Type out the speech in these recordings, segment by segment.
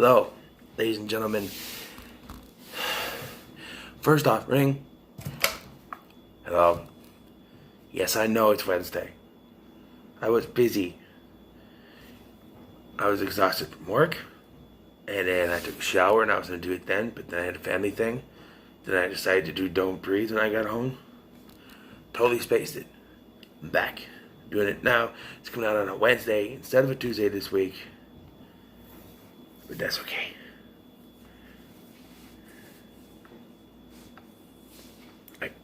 Hello, ladies and gentlemen. First off, ring. Hello. Yes, I know it's Wednesday. I was busy. I was exhausted from work. And then I took a shower and I was going to do it then. But then I had a family thing. Then I decided to do Don't Breathe when I got home. Totally spaced it. I'm back. Doing it now. It's coming out on a Wednesday instead of a Tuesday this week. But that's okay.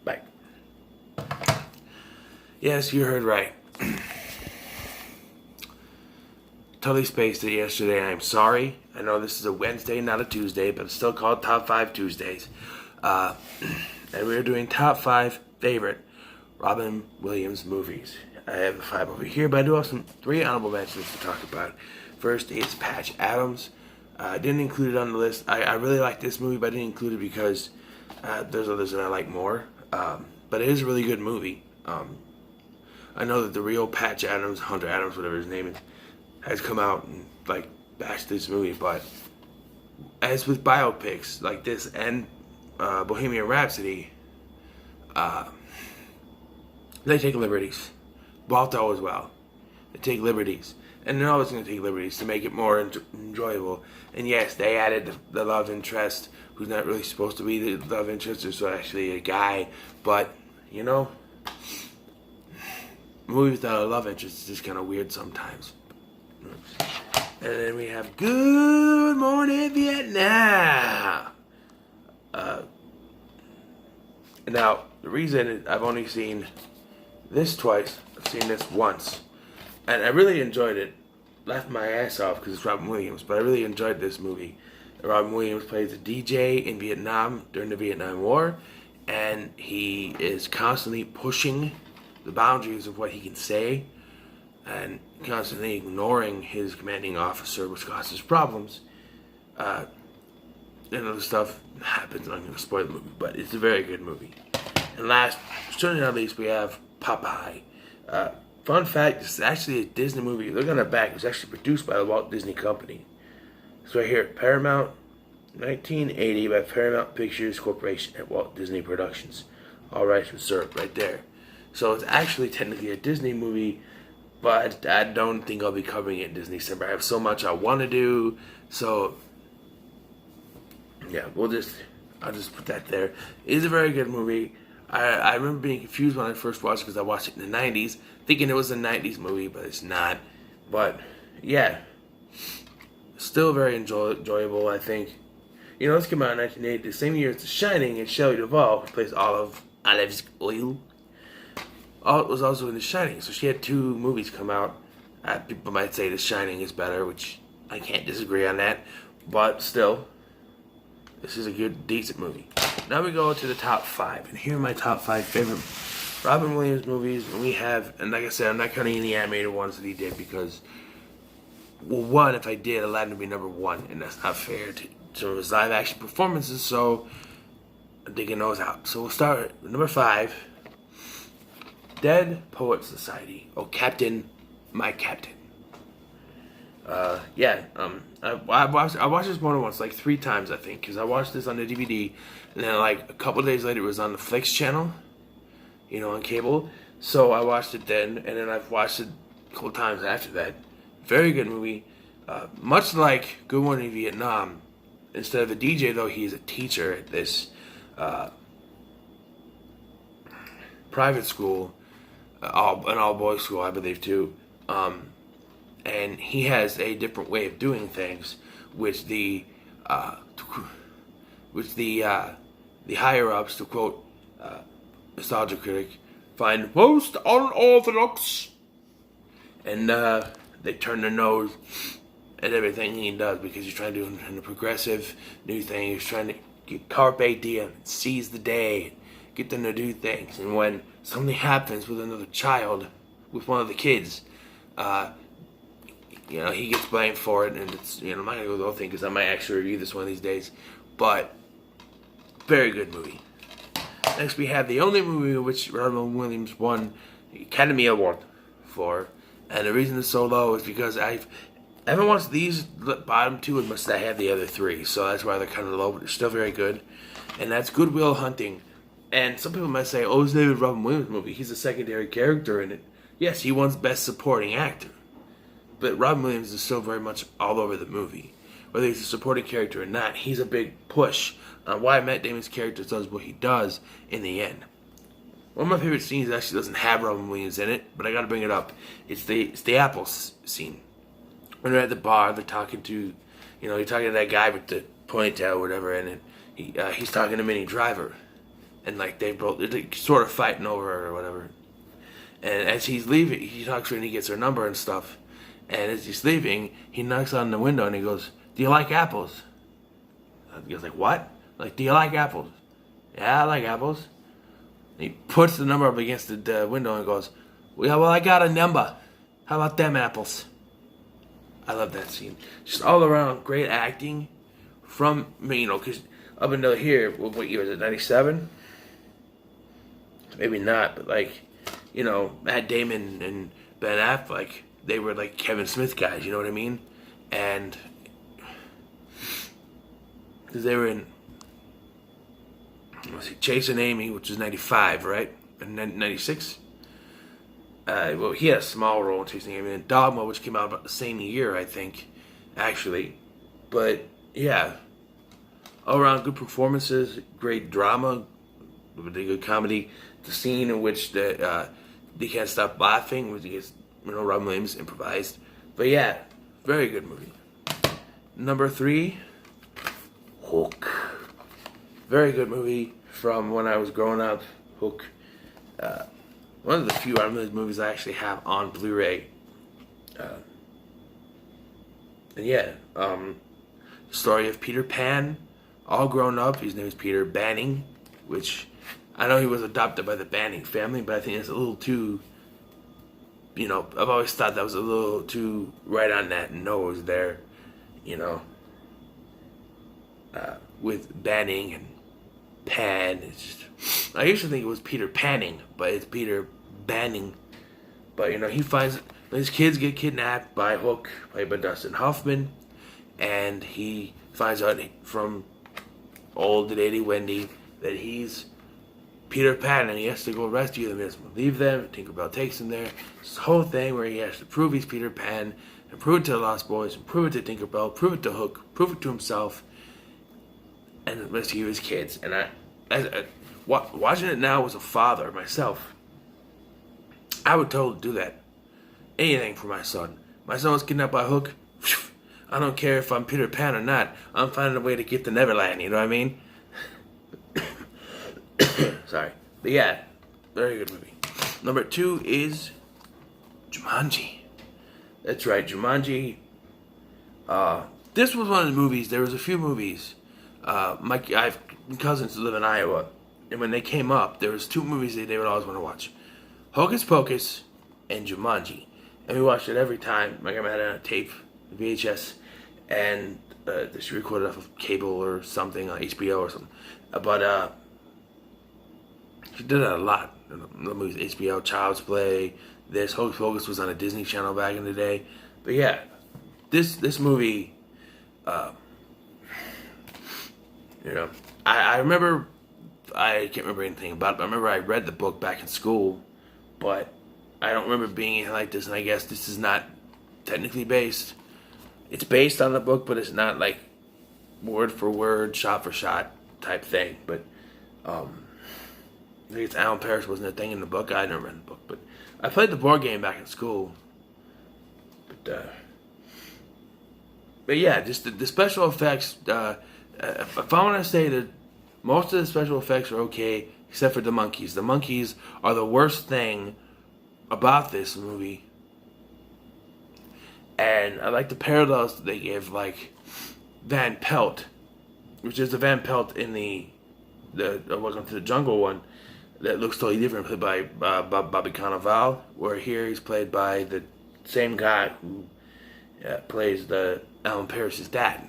Bye. Yes, you heard right. Totally spaced it yesterday. I'm sorry. I know this is a Wednesday, not a Tuesday, but it's still called Top 5 Tuesdays. And we're doing Top 5 favorite Robin Williams movies. I have the 5 over here, but I do have 3 honorable mentions to talk about. First is Patch Adams. I didn't include it on the list. I really like this movie, but I didn't include it because there's others that I like more. But it is a really good movie. I know that the real Patch Adams, Hunter Adams, whatever his name is, has come out and bashed this movie. But as with biopics like this and Bohemian Rhapsody, they take liberties. Balto as well. They take liberties. And they're always going to take liberties to make it more enjoyable. And yes, they added the love interest, who's not really supposed to be the love interest, is actually a guy. But, you know, movies without a love interest is just kind of weird sometimes. And then we have Good Morning Vietnam. Now, the reason I've only seen this twice, I've seen this once, and I really enjoyed it. Laughed my ass off because it's Robin Williams, but I really enjoyed this movie. Robin Williams plays a DJ in Vietnam during the Vietnam War, and he is constantly pushing the boundaries of what he can say and constantly ignoring his commanding officer, which causes problems. And other stuff happens. I'm not going to spoil the movie, but it's a very good movie. And last, certainly not least, we have Popeye. Fun fact, this is actually a Disney movie. Look on the back. It was actually produced by the Walt Disney Company. It's right here, Paramount, 1980 by Paramount Pictures Corporation at Walt Disney Productions. All rights reserved right there. So it's actually technically a Disney movie, but I don't think I'll be covering it in Disney December. I have so much I want to do. So, yeah, I'll just put that there. It is a very good movie. I remember being confused when I first watched it because I watched it in the 90s, thinking it was a 90s movie, but it's not. But, yeah, still very enjoyable, I think. You know, this came out in 1980, the same year as The Shining, and Shelley Duvall, who plays Olive's Oil, was also in The Shining. So she had 2 movies come out. People might say The Shining is better, which I can't disagree on that. But still, this is a good, decent movie. Now we go to the top 5, and here are my top 5 favorite Robin Williams movies. And we have, and like I said, I'm not counting any animated ones that he did because, well, one, if I did, Aladdin would be number 1, and that's not fair to his live action performances. So I'm digging those out. So we'll start with number 5, Dead Poets Society. Oh, Captain, my Captain. I watched this more than once, like 3 times, I think, because I watched this on the DVD, and then like a couple of days later it was on the Flicks channel, you know, on cable. So I watched it then, and then I've watched it a couple times after that. Very good movie. Much like Good Morning Vietnam, instead of a DJ though, he's a teacher at this private school, an all-boys school, I believe too. And he has a different way of doing things, which the higher ups, to quote Nostalgia Critic, find most unorthodox, and they turn their nose at everything he does because he's trying to do a progressive new thing. He's trying to get carpe diem, seize the day, get them to do things. And when something happens with another child, with one of the kids, you know, he gets blamed for it, and it's, you know, I'm not gonna go the whole thing because I might actually review this one of these days. But very good movie. Next, we have the only movie which Robin Williams won the Academy Award for, and the reason it's so low is because I haven't watched these bottom two unless I have the other three, so that's why they're kind of low, but they're still very good. And that's Good Will Hunting. And some people might say, oh, it's David Robin Williams movie. He's a secondary character in it. Yes, he won Best Supporting Actor. But Robin Williams is still very much all over the movie. Whether he's a supporting character or not, he's a big push on why Matt Damon's character does what he does in the end. One of my favorite scenes actually doesn't have Robin Williams in it, but I gotta bring it up. It's the apple scene. When they're at the bar, they're talking to, you're talking to that guy with the ponytail or whatever, and he's talking to Minnie Driver. And like they're sort of fighting over her or whatever. And as he's leaving, he talks to her and he gets her number and stuff. And as he's leaving, he knocks on the window and he goes, "Do you like apples?" He goes like, "What?" Like, "Do you like apples?" "Yeah, I like apples." And he puts the number up against the window and goes, "Well, I got a number. How about them apples?" I love that scene. Just all around great acting from me, because up until here, what year is it? 97? Maybe not, but Matt Damon and Ben Affleck, they were like Kevin Smith guys, you know what I mean? And because they were in, Chasing Amy, which was 95, right? And then 96. Well, he had a small role in Chasing Amy. And Dogma, which came out about the same year, I think, actually. But yeah, all around good performances, great drama, really good comedy. The scene in which they can't stop laughing, which is Robin Williams improvised. But yeah, very good movie. Number 3, Hook. Very good movie from when I was growing up. Hook. One of the few Robin Williams movies I actually have on Blu-ray. And yeah, the story of Peter Pan, all grown up. His name is Peter Banning, which I know he was adopted by the Banning family, but I think it's a little too, I've always thought that was a little too right on that nose there, with Banning and Pan. It's just, I used to think it was Peter Panning, but it's Peter Banning. But, he finds his kids get kidnapped by Hook, played by Dustin Hoffman, and he finds out from old lady Wendy that he's Peter Pan and he has to go rescue them. He doesn't leave them. Tinkerbell takes him there. This whole thing where he has to prove he's Peter Pan and prove it to the Lost Boys and prove it to Tinkerbell, prove it to Hook, prove it to himself, and rescue his kids. And watching it now as a father myself, I would totally do that. Anything for my son. My son was kidnapped by Hook. I don't care if I'm Peter Pan or not. I'm finding a way to get to Neverland, you know what I mean? Sorry. But yeah, very good movie. Number 2 is Jumanji. That's right, Jumanji. This was one of the movies. There was a few movies. I have cousins who live in Iowa, and when they came up, there was 2 movies that they would always want to watch: Hocus Pocus and Jumanji. And we watched it every time. My grandma had it on a tape, VHS, and she recorded off of cable or something, on HBO or something. But she did that a lot. The movies, HBO, Child's Play. This Hocus Pocus was on a Disney Channel back in the day. But yeah, this movie, I remember, I can't remember anything about it, but I remember I read the book back in school, but I don't remember being anything like this, and I guess this is not technically based. It's based on the book, but it's not like word for word, shot for shot type thing. But I think it's Alan Paris wasn't a thing in the book. I never read the book, but I played the board game back in school. But yeah, just the special effects. If I want to say that most of the special effects are okay, except for the monkeys. The monkeys are the worst thing about this movie. And I like the parallels that they give, like Van Pelt, which is the Van Pelt in the Welcome to the Jungle one, that looks totally different, played by Bobby Cannavale, where here he's played by the same guy who plays the Alan Paris' dad.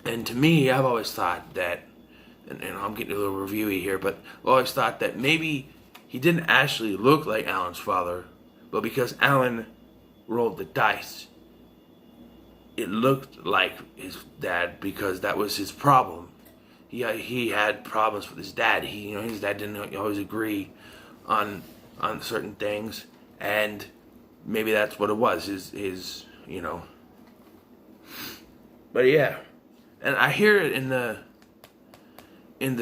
And to me, I've always thought that, and I'm getting a little reviewy here, but I've always thought that maybe he didn't actually look like Alan's father, but because Alan rolled the dice, it looked like his dad because that was his problem. He had problems with his dad. His dad didn't always agree on certain things, and maybe that's what it was. His But yeah, and I hear it in the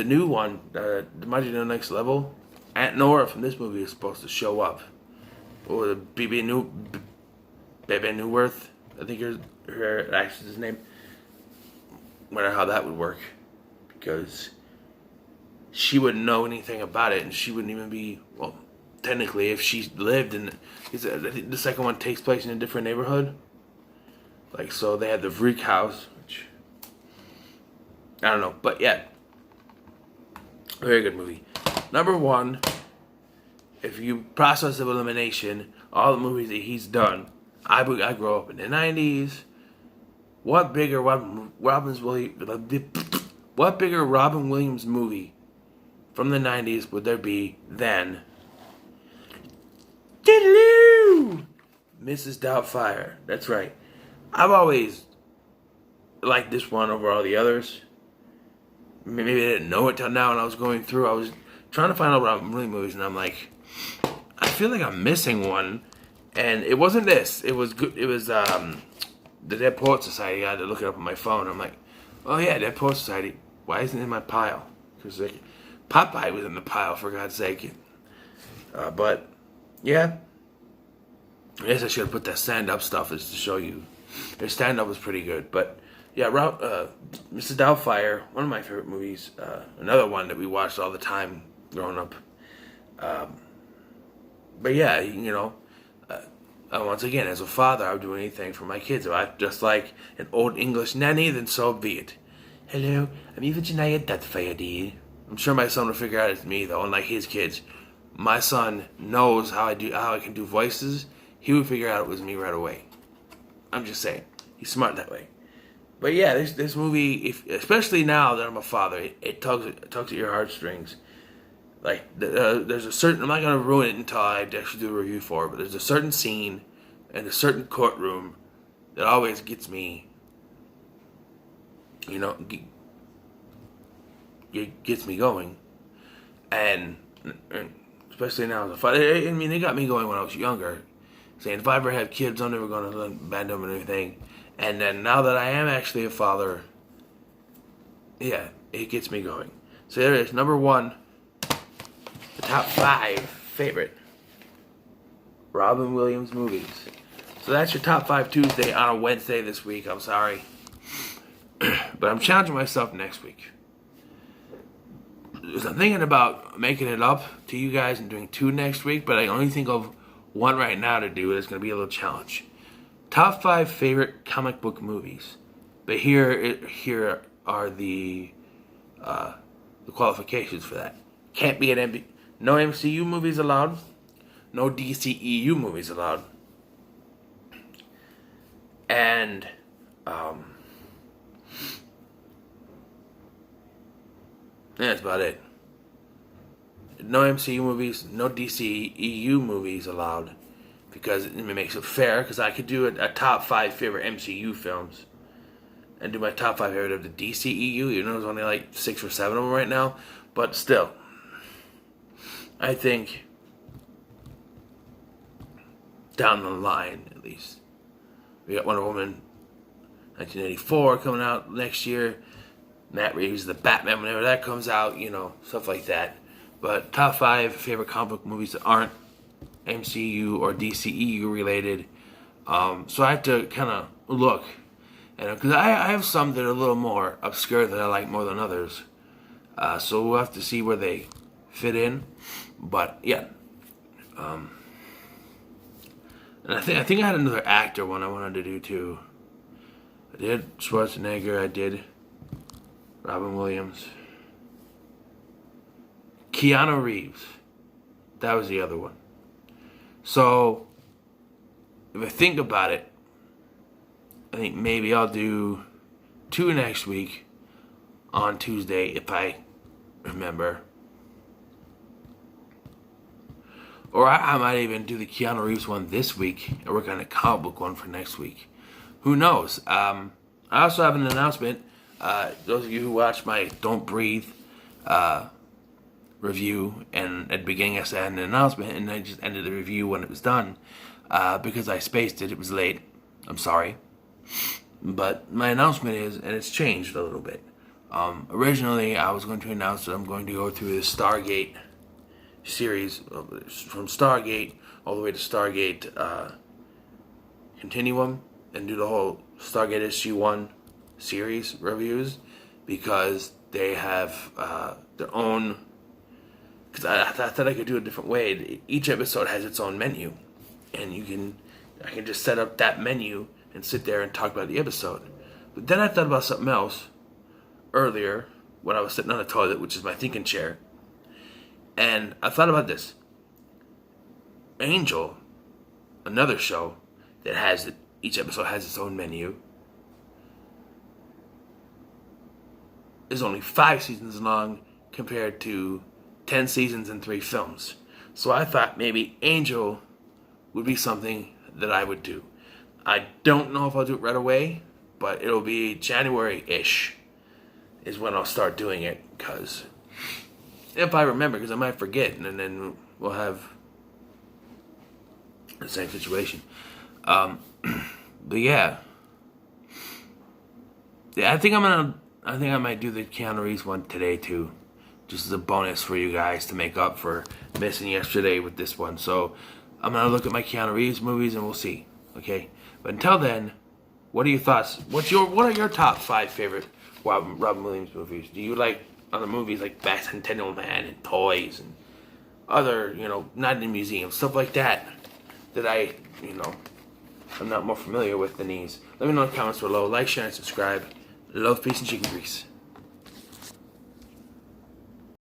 new one, the Mighty No Next Level. Aunt Nora from this movie is supposed to show up, or the Bebe Newworth, I think her actress's name. Wonder how that would work, because she wouldn't know anything about it, and she wouldn't even be, well, technically, if she lived in, I think the second one takes place in a different neighborhood. Like, so they had the Freak House, which, I don't know, but yeah, very good movie. Number one, if you process of elimination, all the movies that he's done, I grew up in the 90s. What bigger Robin Williams movie from the 90s would there be than Mrs. Doubtfire? That's right. I've always liked this one over all the others. Maybe I didn't know it till now, and I was going through. I was trying to find out about movies, and I'm like, I feel like I'm missing one. And it wasn't this. It was good. It was the Dead Poets Society. I had to look it up on my phone. I'm like, oh yeah, Dead Poets Society. Why isn't it in my pile? Because Popeye was in the pile, for God's sake. But yeah, I guess I should have put that stand-up stuff just to show you. Their stand-up was pretty good, but yeah, Mrs. Doubtfire, one of my favorite movies. Another one that we watched all the time growing up. But yeah, once again, as a father, I would do anything for my kids. If I just like an old English nanny, then so be it. Hello, I'm Eva Janaya Doubtfire, dear. I'm sure my son will figure out it's me though, unlike his kids. My son knows how I can do voices. He would figure out it was me right away. I'm just saying, he's smart that way. But yeah, this movie, especially now that I'm a father, it tugs at your heartstrings. Like, there's a certain, I'm not going to ruin it until I actually do a review for it, but there's a certain scene in a certain courtroom that always gets me, it gets me going. And especially now as a father, I mean, it got me going when I was younger. Saying, if I ever have kids, I'm never going to bend them and everything. And then now that I am actually a father, yeah, it gets me going. So there it is, number one. The top 5 favorite Robin Williams movies. So that's your top 5 Tuesday on a Wednesday this week. I'm sorry. But I'm challenging myself next week. I'm thinking about making it up to you guys and doing 2 next week, but I only think of one right now to do. It's going to be a little challenge. Top 5 favorite comic book movies. But here are the qualifications for that. Can't be no MCU movies allowed. No DCEU movies allowed. And that's about it. No MCU movies, no DCEU movies allowed, because it makes it fair. Because I could do a top 5 favorite MCU films, and do my top 5 favorite of the DCEU. There's only like 6 or 7 of them right now, but still, I think down the line at least, we got Wonder Woman 1984 coming out next year. Matt Reeves, the Batman, whenever that comes out, stuff like that. But top 5 favorite comic book movies that aren't MCU or DCEU related. So I have to kind of look. Because I have some that are a little more obscure that I like more than others. So we'll have to see where they fit in. But yeah. And I think I had another actor one I wanted to do too. I did Schwarzenegger. I did Robin Williams. Keanu Reeves. That was the other one. So, if I think about it, I think maybe I'll do 2 next week on Tuesday if I remember. Or I might even do the Keanu Reeves one this week and work on a comic book one for next week. who knows? I also have an announcement. Those of you who watched my Don't Breathe review, and at the beginning I said an announcement, and I just ended the review when it was done because I spaced it. It was late. I'm sorry. But my announcement is, and it's changed a little bit. Originally, I was going to announce that I'm going to go through the Stargate series, from Stargate all the way to Stargate Continuum, and do the whole Stargate SG-1 series reviews, because they have their own. Because I thought I could do it a different way. Each episode has its own menu, and I can just set up that menu and sit there and talk about the episode. But then I thought about something else earlier when I was sitting on the toilet, which is my thinking chair, and I thought about this. Angel, another show that has each episode has its own menu, is only 5 seasons long compared to 10 seasons and 3 films. So I thought maybe Angel would be something that I would do. I don't know if I'll do it right away, but it'll be January-ish is when I'll start doing it, because if I remember, because I might forget, and then we'll have the same situation. But yeah, I think I might do the Keanu Reeves one today too, just as a bonus for you guys to make up for missing yesterday with this one. So I'm gonna look at my Keanu Reeves movies and we'll see. Okay, but until then, what are your thoughts? What are your top 5 favorite Robin Williams movies? Do you like other movies like Bicentennial Man and Toys and other, not in the museum, stuff like that I'm not more familiar with than these? Let me know in the comments below. Like, share, and subscribe. Love, peace, and chicken grease.